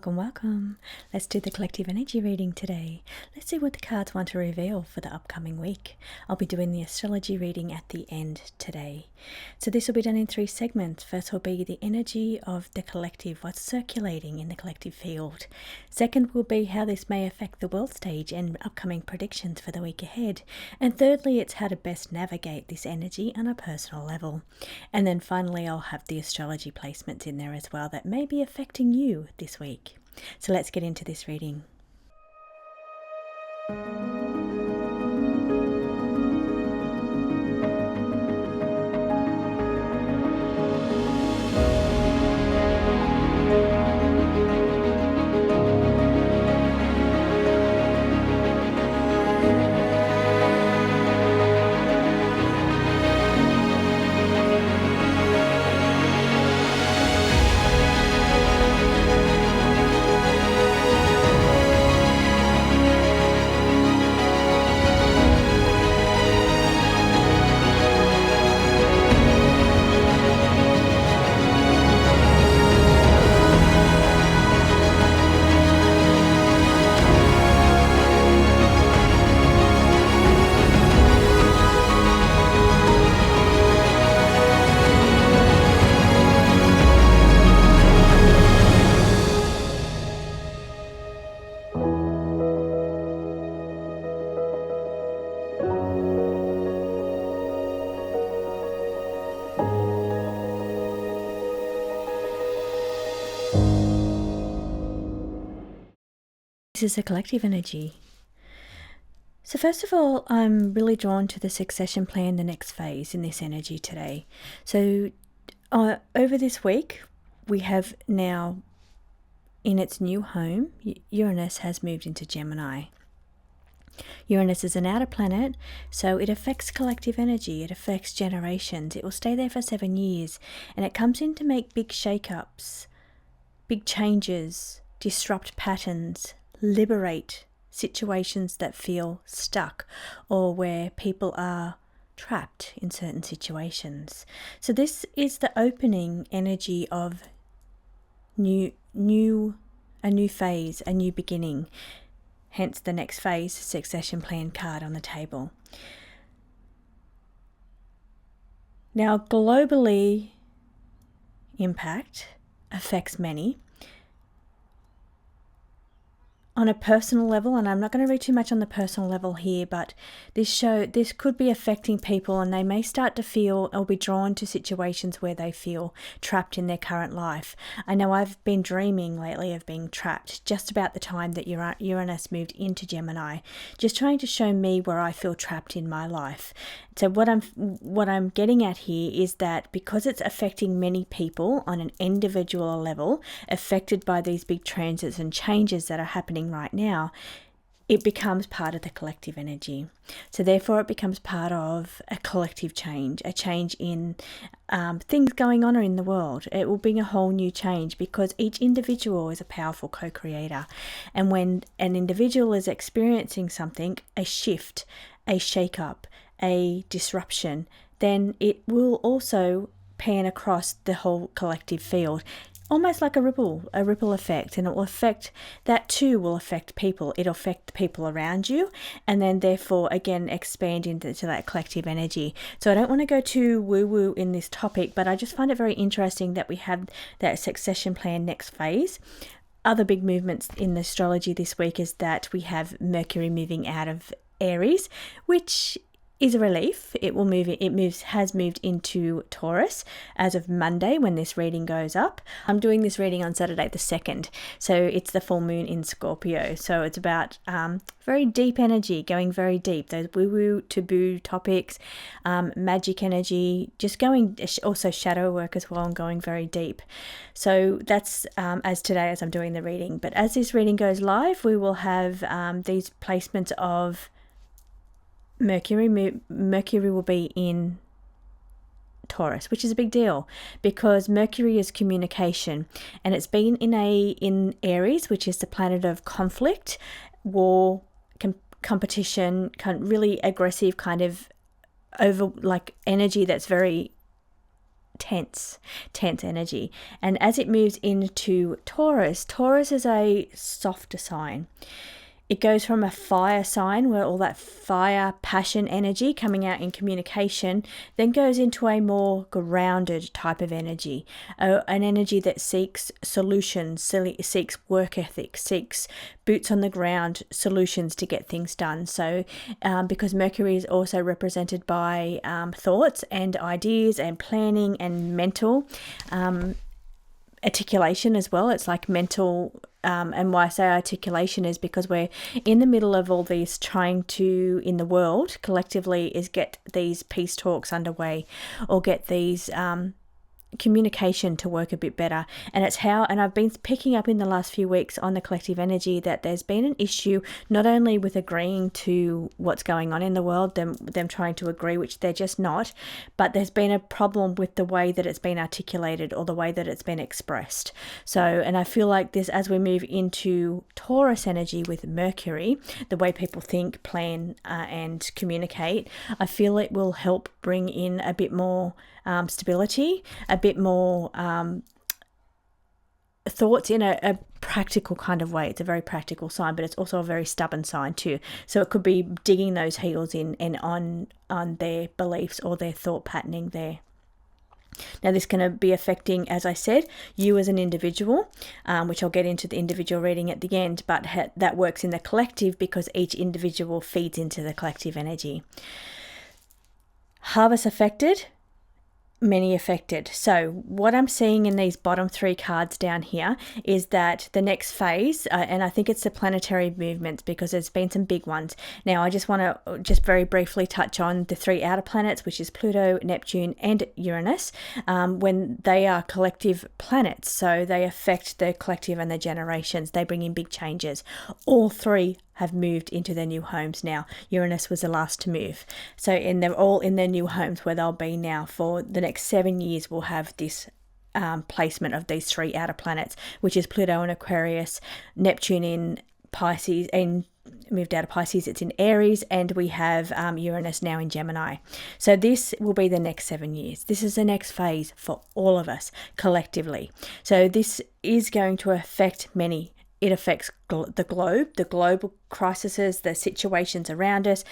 Welcome. Let's do the collective energy reading today. Let's see what the cards want to reveal for the upcoming week. I'll be doing the astrology reading at the end today. So this will be done in 3 segments. First will be the energy of the collective, what's circulating in the collective field. Second will be how this may affect the world stage and upcoming predictions for the week ahead. And thirdly, it's how to best navigate this energy on a personal level. And then finally, I'll have the astrology placements in there as well that may be affecting you this week. So let's get into this reading. This is a collective energy. So first of all, I'm really drawn to the succession plan, the next phase in this energy today. So over this week, we have now in its new home, Uranus has moved into Gemini. Uranus is an outer planet, so it affects collective energy, it affects generations. It will stay there for 7 years, and it comes in to make big shake-ups, big changes, disrupt patterns, liberate situations that feel stuck or where people are trapped in certain situations. So this is the opening energy of a new phase, a new beginning. Hence the next phase, succession plan card on the table. Now globally, impact affects many. On a personal level, and I'm not going to read too much on the personal level here, but this could be affecting people, and they may start to feel or be drawn to situations where they feel trapped in their current life. I know I've been dreaming lately of being trapped just about the time that Uranus moved into Gemini, just trying to show me where I feel trapped in my life. So what I'm getting at here is that because it's affecting many people on an individual level, affected by these big transits and changes that are happening right now, it becomes part of the collective energy. So therefore it becomes part of a collective change, a change in things going on in the world. It will bring a whole new change because each individual is a powerful co-creator. And when an individual is experiencing something, a shift, a shake-up, a disruption, then it will also pan across the whole collective field, almost like a ripple effect, and it will affect, that too will affect people. It'll affect the people around you, and then therefore again expand into that collective energy. So I don't want to go too woo-woo in this topic, but I just find it very interesting that we have that succession plan next phase. Other big movements in the astrology this week is that we have Mercury moving out of Aries, which is a relief. Has moved into Taurus as of Monday when this reading goes up. I'm doing this reading on Saturday the 2nd, so it's the full moon in Scorpio. So it's about very deep energy, going very deep. Those woo-woo, taboo topics, magic energy, just going, also shadow work as well, and going very deep. So that's as today as I'm doing the reading. But as this reading goes live, we will have these placements of Mercury will be in Taurus, which is a big deal because Mercury is communication, and it's been in Aries, which is the planet of conflict, war, competition, kind of really aggressive kind of over like energy that's very tense energy. And as it moves into Taurus is a softer sign. It goes from a fire sign where all that fire, passion energy coming out in communication, then goes into a more grounded type of energy, an energy that seeks solutions, seeks work ethic, seeks boots on the ground solutions to get things done. So because Mercury is also represented by thoughts and ideas and planning and mental articulation as well. It's like mental, and why I say articulation is because we're in the middle of all these trying to, in the world collectively, is get these peace talks underway or get these communication to work a bit better. And I've been picking up in the last few weeks on the collective energy that there's been an issue not only with agreeing to what's going on in the world, them trying to agree, which they're just not, but there's been a problem with the way that it's been articulated or the way that it's been expressed. So, and I feel like this, as we move into Taurus energy with Mercury, the way people think, plan, and communicate, I feel it will help bring in a bit more stability, a bit more thoughts in a practical kind of way. It's a very practical sign, but it's also a very stubborn sign too. So it could be digging those heels in and on their beliefs or their thought patterning there. Now, this is going to be affecting, as I said, you as an individual, which I'll get into the individual reading at the end, but that works in the collective because each individual feeds into the collective energy. Harvest affected, many affected. So what I'm seeing in these bottom three cards down here is that the next phase, and I think it's the planetary movements because there's been some big ones. Now I just want to just very briefly touch on the three outer planets, which is Pluto, Neptune and Uranus, when they are collective planets. So they affect the collective and the generations. They bring in big changes. All three have moved into their new homes now. Uranus was the last to move. So, and they're all in their new homes where they'll be now for the next 7 years. We'll have this placement of these three outer planets, which is Pluto in Aquarius, Neptune in Pisces, and moved out of Pisces, it's in Aries, and we have Uranus now in Gemini. So this will be the next 7 years. This is the next phase for all of us collectively. So this is going to affect many. It affects the global crises, the situations around us.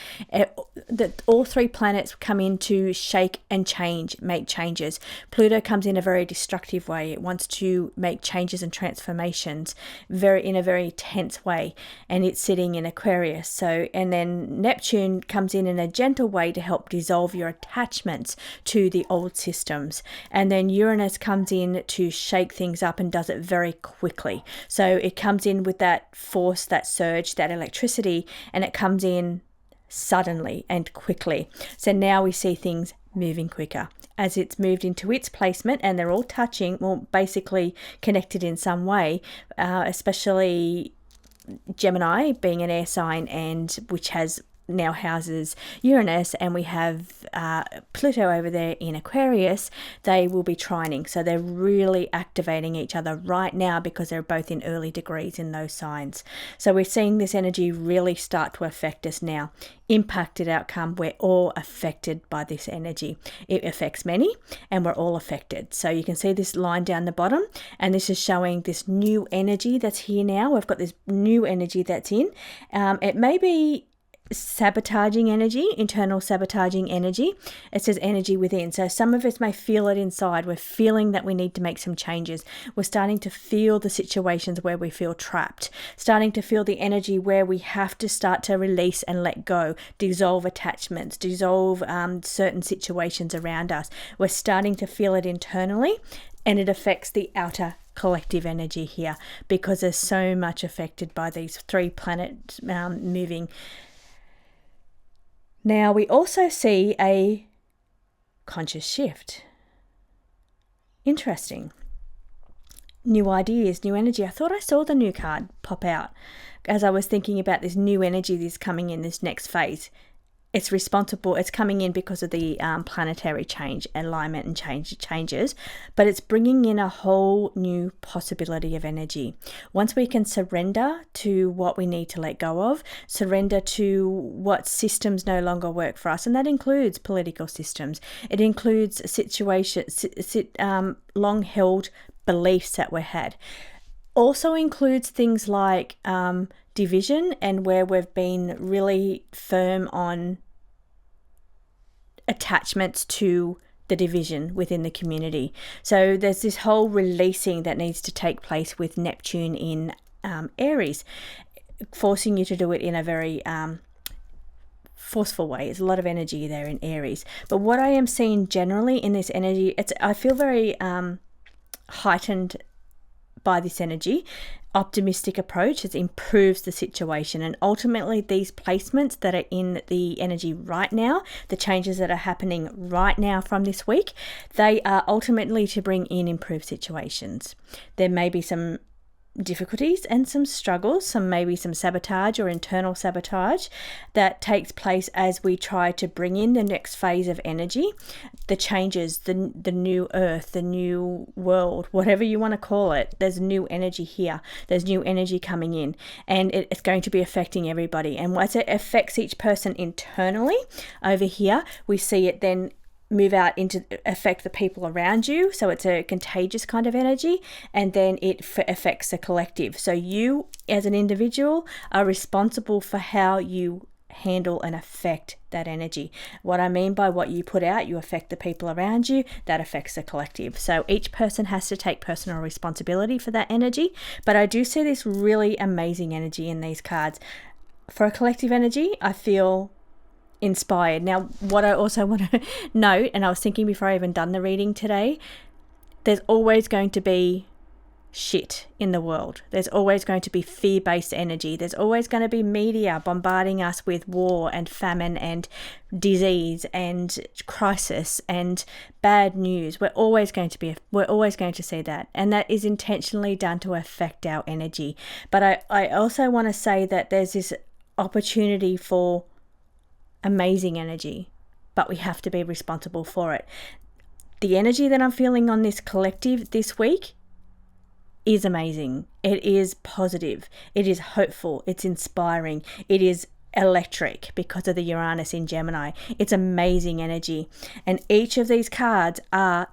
All three planets come in to shake and change, make changes. Pluto comes in a very destructive way. It wants to make changes and transformations in a very tense way, and it's sitting in Aquarius. So, and then Neptune comes in a gentle way to help dissolve your attachments to the old systems. And then Uranus comes in to shake things up and does it very quickly. So it comes in with that force, that surge, that electricity, and it comes in suddenly and quickly. So now we see things moving quicker as it's moved into its placement, and they're all touching, well, basically connected in some way, especially Gemini being an air sign, and which has now houses Uranus, and we have Pluto over there in Aquarius. They will be trining, so they're really activating each other right now because they're both in early degrees in those signs. So we're seeing this energy really start to affect us now. Impacted outcome, we're all affected by this energy. It affects many and we're all affected. So you can see this line down the bottom, and this is showing this new energy that's here now. We've got this new energy that's in. It may be sabotaging energy, internal sabotaging energy. It says energy within. So some of us may feel it inside. We're feeling that we need to make some changes. We're starting to feel the situations where we feel trapped, starting to feel the energy where we have to start to release and let go, dissolve attachments, dissolve certain situations around us. We're starting to feel it internally, and it affects the outer collective energy here because there's so much affected by these three planets moving. Now, we also see a conscious shift. Interesting. New ideas, new energy. I thought I saw the new card pop out as I was thinking about this new energy that's coming in this next phase. it's responsible, it's coming in because of the planetary change, alignment and changes, but it's bringing in a whole new possibility of energy. Once we can surrender to what we need to let go of, surrender to what systems no longer work for us, and that includes political systems, it includes situations, long-held beliefs that we've had, also includes things like division, and where we've been really firm on attachments to the division within the community. So there's this whole releasing that needs to take place with Neptune in Aries, forcing you to do it in a very forceful way. There's a lot of energy there in Aries. But what I am seeing generally in this energy, I feel very heightened by this energy. Optimistic approach, it improves the situation, and ultimately these placements that are in the energy right now, the changes that are happening right now from this week, they are ultimately to bring in improved situations. There may be some difficulties and some struggles, maybe some sabotage or internal sabotage that takes place as we try to bring in the next phase of energy, the changes, the new earth, the new world, whatever you want to call it. There's new energy here, there's new energy coming in, and it's going to be affecting everybody. And once it affects each person internally, over here we see it then move out into affect the people around you. So it's a contagious kind of energy, and then it affects the collective. So you as an individual are responsible for how you handle and affect that energy. What I mean by what you put out, you affect the people around you, that affects the collective. So each person has to take personal responsibility for that energy. But I do see this really amazing energy in these cards. For a collective energy, I feel inspired. Now, what I also want to note, and I was thinking before I even done the reading today, there's always going to be shit in the world. There's always going to be fear-based energy. There's always going to be media bombarding us with war and famine and disease and crisis and bad news. We're always going to see that, and that is intentionally done to affect our energy. But I also want to say that there's this opportunity for amazing energy, but we have to be responsible for it. The energy that I'm feeling on this collective this week is amazing. It is positive. It is hopeful. It's inspiring. It is electric because of the Uranus in Gemini. It's amazing energy. And each of these cards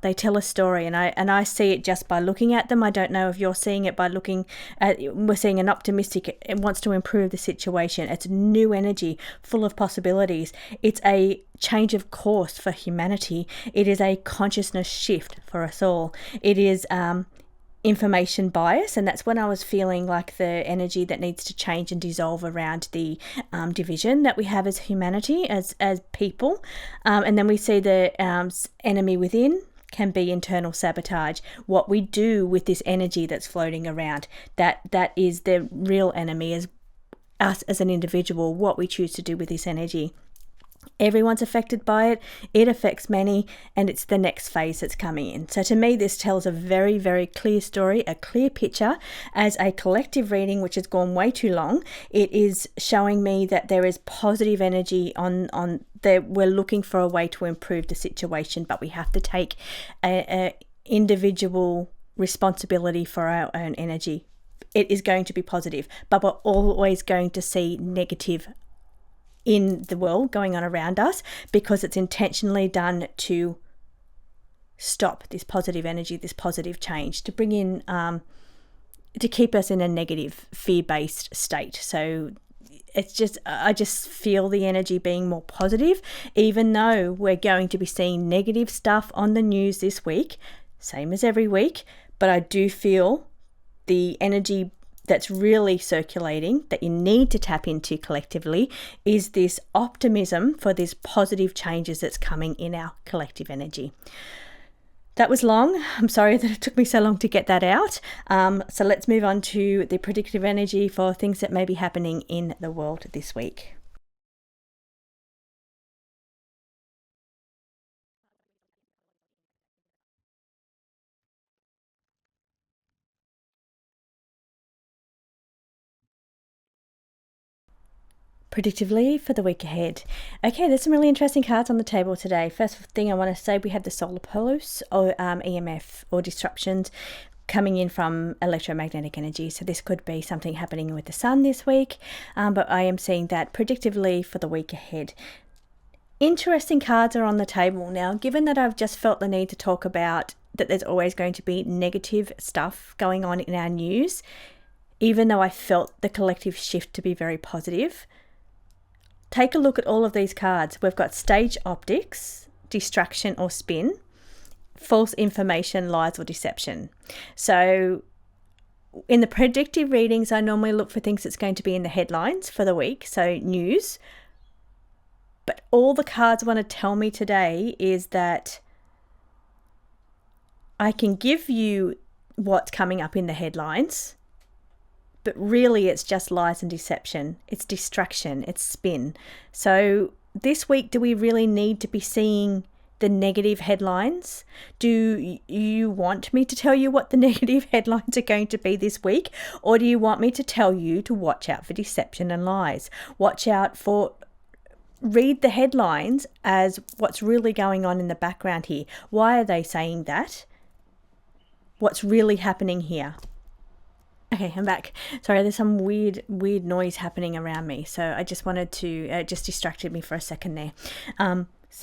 they tell a story, and I see it just by looking at them. I don't know if you're seeing it by looking at, we're seeing an optimistic, it wants to improve the situation. It's new energy, full of possibilities. It's a change of course for humanity. It is a consciousness shift for us all. It is information bias, and that's when I was feeling like the energy that needs to change and dissolve around the division that we have as humanity, as people, and then we see the enemy within can be internal sabotage. What we do with this energy that's floating around, that is the real enemy, as us as an individual, what we choose to do with this energy. Everyone's affected by it. It affects many, and it's the next phase that's coming in. So to me, this tells a very, very clear story, a clear picture. As a collective reading, which has gone way too long, it is showing me that there is positive energy on there. We're looking for a way to improve the situation, but we have to take a individual responsibility for our own energy. It is going to be positive, but we're always going to see negative in the world going on around us, because it's intentionally done to stop this positive energy, this positive change, to bring in, to keep us in a negative, fear-based state. So it's just, I just feel the energy being more positive, even though we're going to be seeing negative stuff on the news this week, same as every week. But I do feel the energy that's really circulating, that you need to tap into collectively, is this optimism for these positive changes that's coming in our collective energy. That was long. I'm sorry that it took me so long to get that out. So let's move on to the predictive energy for things that may be happening in the world this week. Predictively for the week ahead. Okay, there's some really interesting cards on the table today. First thing I want to say, we have the solar pulse or EMF or disruptions coming in from electromagnetic energy. So this could be something happening with the sun this week, but I am seeing that predictively for the week ahead. Interesting cards are on the table. Now, given that I've just felt the need to talk about that there's always going to be negative stuff going on in our news, even though I felt the collective shift to be very positive, take a look at all of these cards. We've got stage optics, distraction or spin, false information, lies or deception. So in the predictive readings, I normally look for things that's going to be in the headlines for the week, so news. But all the cards want to tell me today is that I can give you what's coming up in the headlines, but really it's just lies and deception. It's distraction, it's spin. So this week, do we really need to be seeing the negative headlines? Do you want me to tell you what the negative headlines are going to be this week? Or do you want me to tell you to watch out for deception and lies? Read the headlines as what's really going on in the background here. Why are they saying that? What's really happening here? Okay, I'm back. Sorry, there's some weird noise happening around me. So I just wanted to, just distracted me for a second there.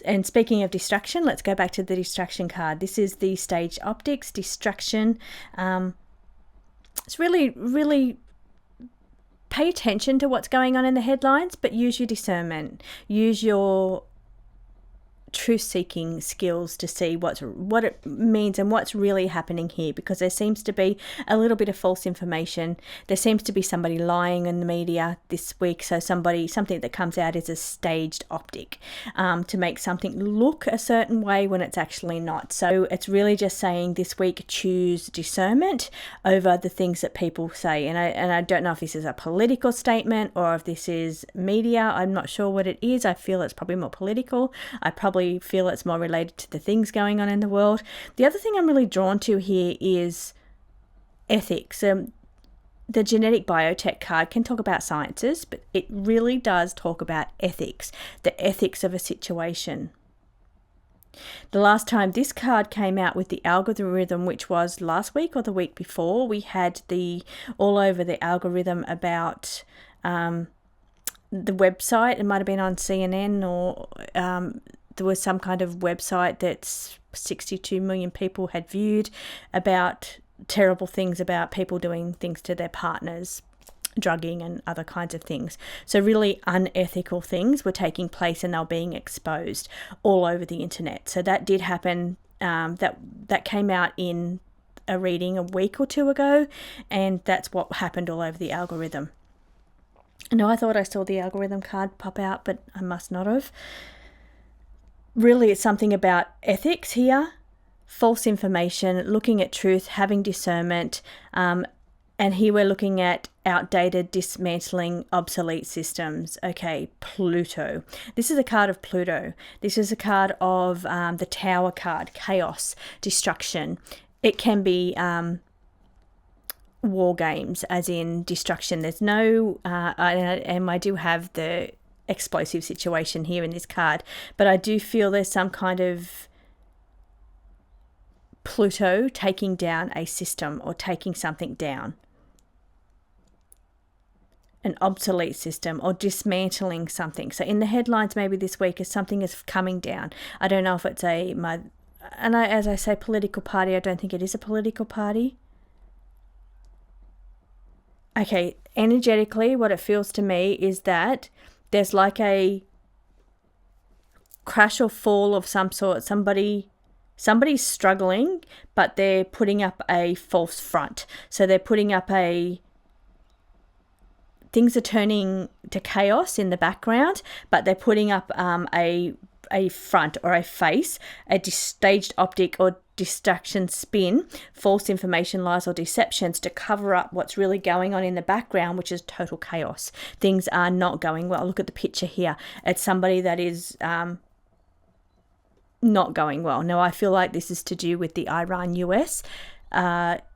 And speaking of distraction, let's go back to the distraction card. This is the stage optics, distraction. It's really pay attention to what's going on in the headlines, but use your discernment. Use your truth-seeking skills to see what it means and what's really happening here, because there seems to be a little bit of false information. There seems to be somebody lying in the media this week. So something that comes out is a staged optic to make something look a certain way when it's actually not. So it's really just saying this week, choose discernment over the things that people say. And I don't know if this is a political statement or if this is media. I'm not sure what it is. I feel it's probably more political. I probably feel it's more related to the things going on in the world. The other thing I'm really drawn to here is ethics. The genetic biotech card can talk about sciences, but it really does talk about ethics, the ethics of a situation. The last time this card came out with the algorithm, which was last week or the week before, we had all over the algorithm about the website. It might have been on CNN or there was some kind of website that 62 million people had viewed about terrible things about people doing things to their partners, drugging and other kinds of things. So really unethical things were taking place and they were being exposed all over the internet. So that did happen. That came out in a reading a week or two ago, and that's what happened all over the algorithm. No, I thought I saw the algorithm card pop out, but I must not have. Really, it's something about ethics here, false information, looking at truth, having discernment, and here we're looking at outdated, dismantling, obsolete systems. Okay, Pluto. This is a card of Pluto. This is a card of the Tower card, chaos, destruction. It can be war games, as in destruction. There's no, and I do have the explosive situation here in this card, but I do feel there's some kind of Pluto taking down a system or taking something down, an obsolete system or dismantling something. So in the headlines maybe this week is something is coming down. I don't know if it's as I say political party, I don't think it is a political party. Okay, energetically what it feels to me is that there's like a crash or fall of some sort. Somebody's struggling, but they're putting up a false front. So they're putting up things are turning to chaos in the background, but they're putting up a front or a face, a staged optic or distraction spin, false information, lies or deceptions to cover up what's really going on in the background, which is total chaos. Things are not going well. Look at the picture here. It's somebody that is not going well. Now, I feel like this is to do with the Iran-US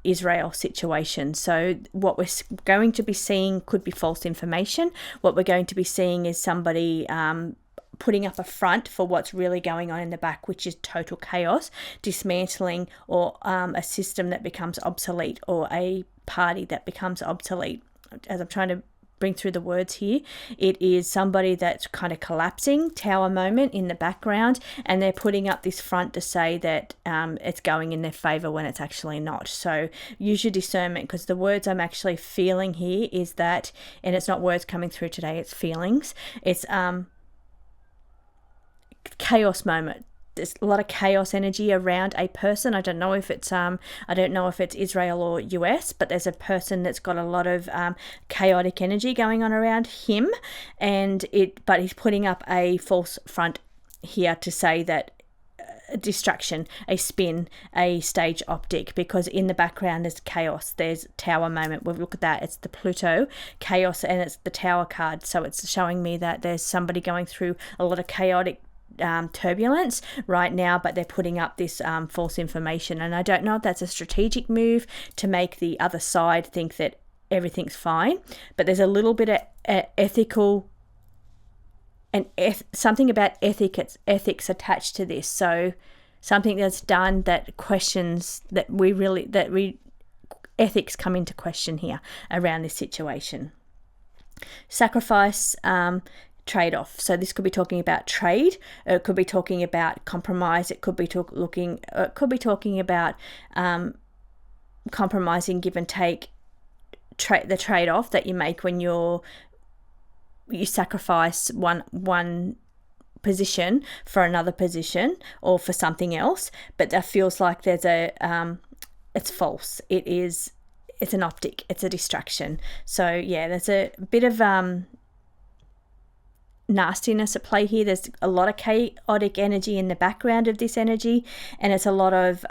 Israel situation. So what we're going to be seeing could be false information. What we're going to be seeing is somebody putting up a front for what's really going on in the back, which is total chaos, dismantling, or a system that becomes obsolete, or a party that becomes obsolete. As I'm trying to bring through the words here, it is somebody that's kind of collapsing, tower moment in the background, and they're putting up this front to say that it's going in their favor when it's actually not. So use your discernment, because the words I'm actually feeling here is that, and it's not words coming through today, it's feelings. It's chaos moment. There's a lot of chaos energy around a person. I don't know if it's Israel or US, but there's a person that's got a lot of chaotic energy going on around him, but he's putting up a false front here to say that a distraction, a spin, a stage optic, because in the background there's chaos. There's tower moment. We'll look at that. It's the Pluto chaos, and it's the tower card. So it's showing me that there's somebody going through a lot of chaotic turbulence right now, but they're putting up this false information. And I don't know if that's a strategic move to make the other side think that everything's fine, but there's a little bit of ethical and something about ethics attached to this. So something that's done that questions ethics come into question here around this situation. Sacrifice, trade-off. So this could be talking about trade. It could be talking about compromise. It could be talking about compromising, give and take. The trade-off that you make when you sacrifice one position for another position or for something else. But that feels like there's it's false. It's an optic. It's a distraction. So yeah, there's a bit of nastiness at play here. There's a lot of chaotic energy in the background of this energy, and it's a lot of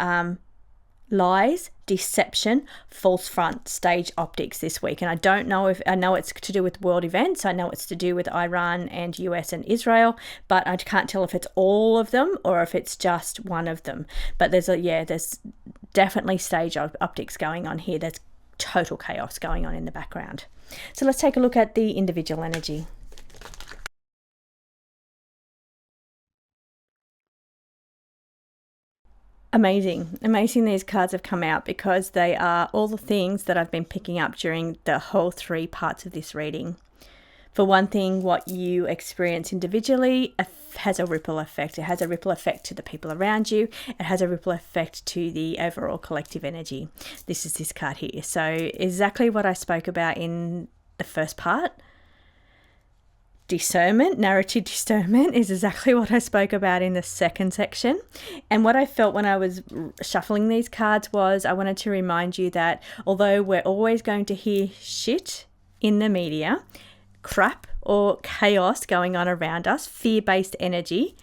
lies, deception, false front, stage optics this week. And I know it's to do with world events. I know it's to do with Iran and US and Israel, but I can't tell if it's all of them or if it's just one of them. But there's definitely stage optics going on here. There's total chaos going on in the background. So let's take a look at the individual energy. Amazing these cards have come out, because they are all the things that I've been picking up during the whole 3 parts of this reading. For one thing, what you experience individually has a ripple effect. It has a ripple effect to the people around you. It has a ripple effect to the overall collective energy. This is this card here. So exactly what I spoke about in the first part. Discernment, narrative discernment, is exactly what I spoke about in the second section. And what I felt when I was shuffling these cards was I wanted to remind you that although we're always going to hear shit in the media, crap or chaos going on around us, fear-based energy,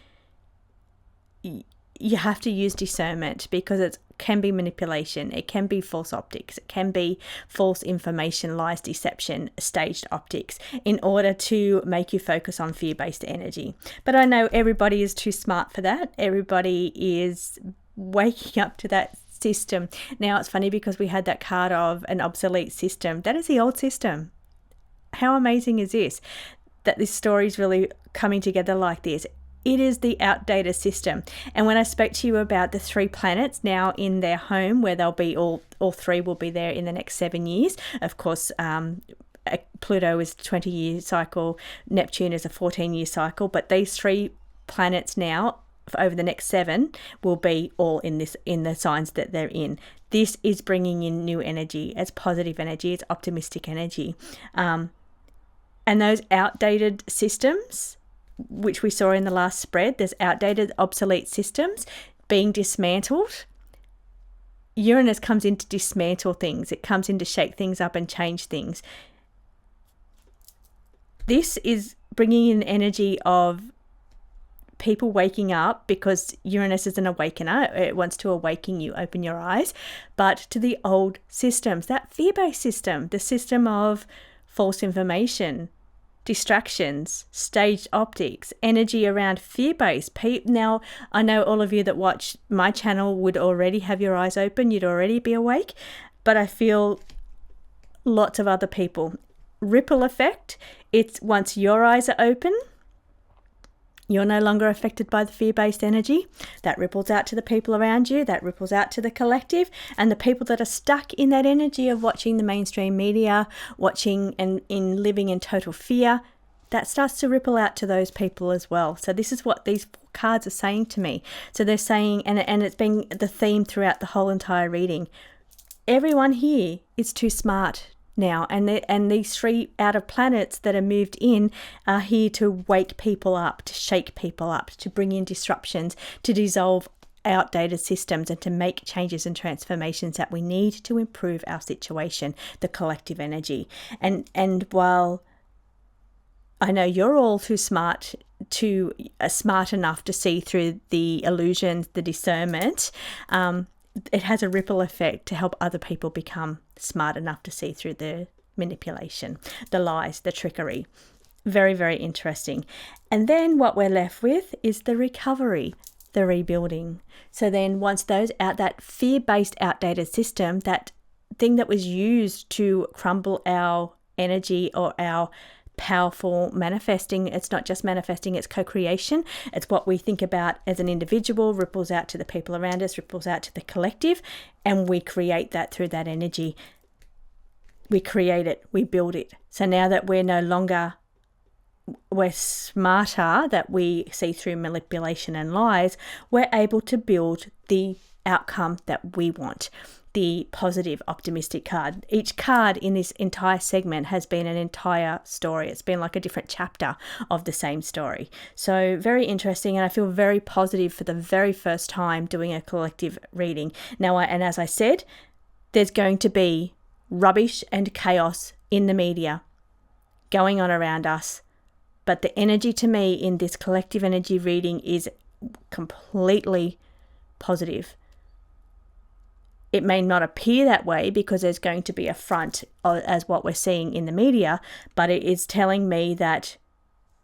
you have to use discernment, because it can be manipulation, it can be false optics, it can be false information, lies, deception, staged optics, in order to make you focus on fear-based energy. But I know everybody is too smart for that. Everybody is waking up to that system. Now it's funny, because we had that card of an obsolete system. That is the old system. How amazing is this? That this story is really coming together like this. It is the outdated system. And when I spoke to you about the 3 planets now in their home, where they'll be all 3 will be there in the next 7 years. Of course, Pluto is a 20-year cycle, Neptune is a 14-year cycle, but these 3 planets now over the next 7 will be all in the signs that they're in. This is bringing in new energy. It's positive energy. It's optimistic energy. And those outdated systems, which we saw in the last spread, there's outdated, obsolete systems being dismantled. Uranus comes in to dismantle things. It comes in to shake things up and change things. This is bringing in energy of people waking up, because Uranus is an awakener. It wants to awaken you, open your eyes, but to the old systems, that fear-based system, the system of false information, distractions, staged optics, energy around fear-based. Now, I know all of you that watch my channel would already have your eyes open. You'd already be awake. But I feel lots of other people. Ripple effect. It's once your eyes are open, you're no longer affected by the fear-based energy. That ripples out to the people around you. That ripples out to the collective. And the people that are stuck in that energy of watching the mainstream media, watching and in living in total fear, that starts to ripple out to those people as well. So this is what these cards are saying to me. So they're saying, and it's been the theme throughout the whole entire reading, everyone here is too smart now, and these 3 outer planets that are moved in are here to wake people up, to shake people up, to bring in disruptions, to dissolve outdated systems, and to make changes and transformations that we need to improve our situation, the collective energy. And while I know you're all too smart enough to see through the illusions, the discernment, it has a ripple effect to help other people become smart enough to see through the manipulation, the lies, the trickery. Very, very interesting. And then what we're left with is the recovery, the rebuilding. So then once that fear-based outdated system, that thing that was used to crumble our energy or our powerful manifesting, it's not just manifesting, it's co-creation. It's what we think about as an individual, ripples out to the people around us, ripples out to the collective, and we create that through that energy. We create it, we build it. So now that we're smarter, that we see through manipulation and lies, we're able to build the outcome that we want. The positive, optimistic card. Each card in this entire segment has been an entire story. It's been like a different chapter of the same story. So very interesting, and I feel very positive for the very first time doing a collective reading. Now, and as I said, there's going to be rubbish and chaos in the media going on around us, but the energy to me in this collective energy reading is completely positive. It may not appear that way because there's going to be a front as what we're seeing in the media, but it is telling me that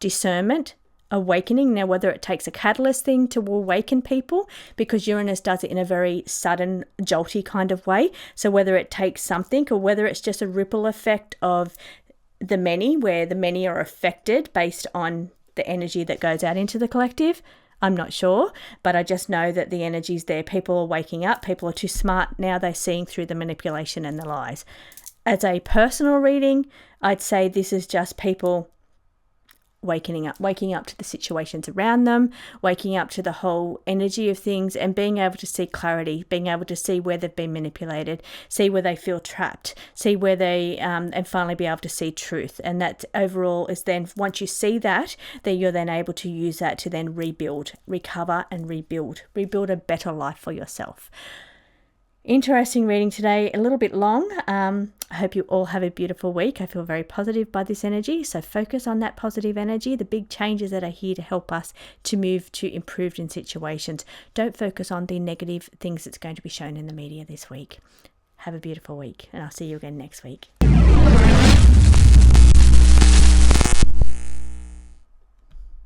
discernment, awakening, now whether it takes a catalyst thing to awaken people, because Uranus does it in a very sudden, jolty kind of way. So whether it takes something or whether it's just a ripple effect of the many, where the many are affected based on the energy that goes out into the collective, I'm not sure, but I just know that the energy's there. People are waking up. People are too smart. Now they're seeing through the manipulation and the lies. As a personal reading, I'd say this is just people waking up to the situations around them, waking up to the whole energy of things, and being able to see clarity, being able to see where they've been manipulated, see where they feel trapped, see where they, and finally be able to see truth. And that overall is then, once you see that, then you're then able to use that to then rebuild, recover and rebuild a better life for yourself. Interesting reading today, a little bit long. I hope you all have a beautiful week. I feel very positive by this energy. So focus on that positive energy, the big changes that are here to help us to move to improved in situations. Don't focus on the negative things that's going to be shown in the media this week. Have a beautiful week, and I'll see you again next week.